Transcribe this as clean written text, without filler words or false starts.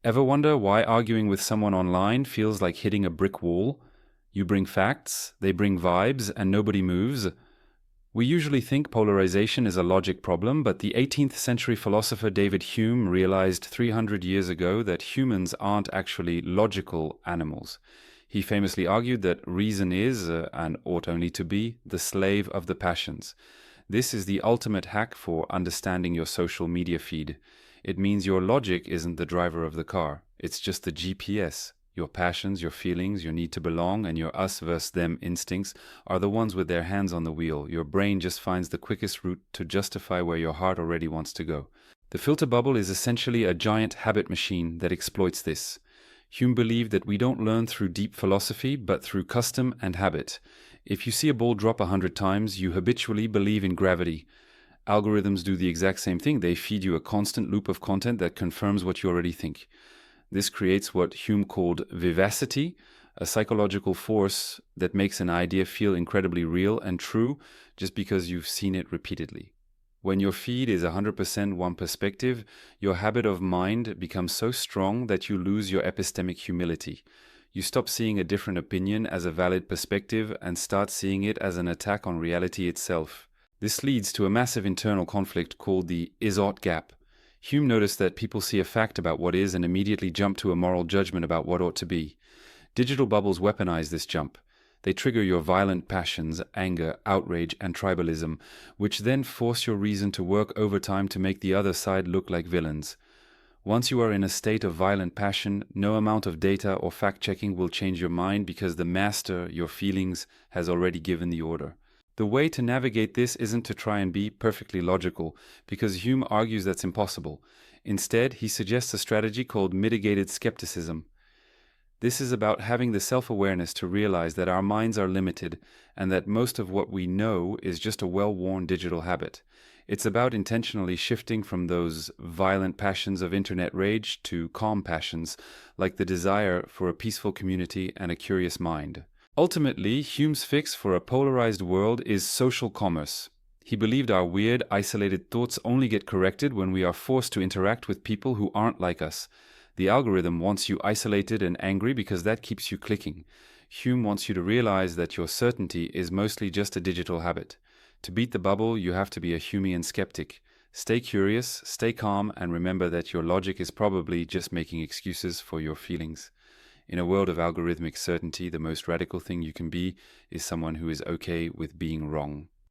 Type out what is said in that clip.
Ever wonder why arguing with someone online feels like hitting a brick wall? You bring facts, they bring vibes, and nobody moves. We usually think polarization is a logic problem, but the 18th century philosopher David Hume realized 300 years ago that humans aren't actually logical animals. He famously argued that reason is, and ought only to be, the slave of the passions. This is the ultimate hack for understanding your social media feed. It means your logic isn't the driver of the car. It's just the GPS. Your passions, your feelings, your need to belong, and your us versus them instincts are the ones with their hands on the wheel. Your brain just finds the quickest route to justify where your heart already wants to go. The filter bubble is essentially a giant habit machine that exploits this. Hume believed that we don't learn through deep philosophy, but through custom and habit. If you see a ball drop 100 times, you habitually believe in gravity. Algorithms do the exact same thing. They feed you a constant loop of content that confirms what you already think. This creates what Hume called vivacity, a psychological force that makes an idea feel incredibly real and true just because you've seen it repeatedly. When your feed is 100% one perspective, your habit of mind becomes so strong that you lose your epistemic humility. You stop seeing a different opinion as a valid perspective and start seeing it as an attack on reality itself. This leads to a massive internal conflict called the is-ought gap. Hume noticed that people see a fact about what is and immediately jump to a moral judgment about what ought to be. Digital bubbles weaponize this jump. They trigger your violent passions, anger, outrage, and tribalism, which then force your reason to work overtime to make the other side look like villains. Once you are in a state of violent passion, no amount of data or fact-checking will change your mind because the master, your feelings, has already given the order. The way to navigate this isn't to try and be perfectly logical, because Hume argues that's impossible. Instead, he suggests a strategy called mitigated skepticism. This is about having the self-awareness to realize that our minds are limited and that most of what we know is just a well-worn digital habit. It's about intentionally shifting from those violent passions of internet rage to calm passions, like the desire for a peaceful community and a curious mind. Ultimately, Hume's fix for a polarized world is social commerce. He believed our weird, isolated thoughts only get corrected when we are forced to interact with people who aren't like us. The algorithm wants you isolated and angry because that keeps you clicking. Hume wants you to realize that your certainty is mostly just a digital habit. To beat the bubble, you have to be a Humean skeptic. Stay curious, stay calm, and remember that your logic is probably just making excuses for your feelings. In a world of algorithmic certainty, the most radical thing you can be is someone who is okay with being wrong.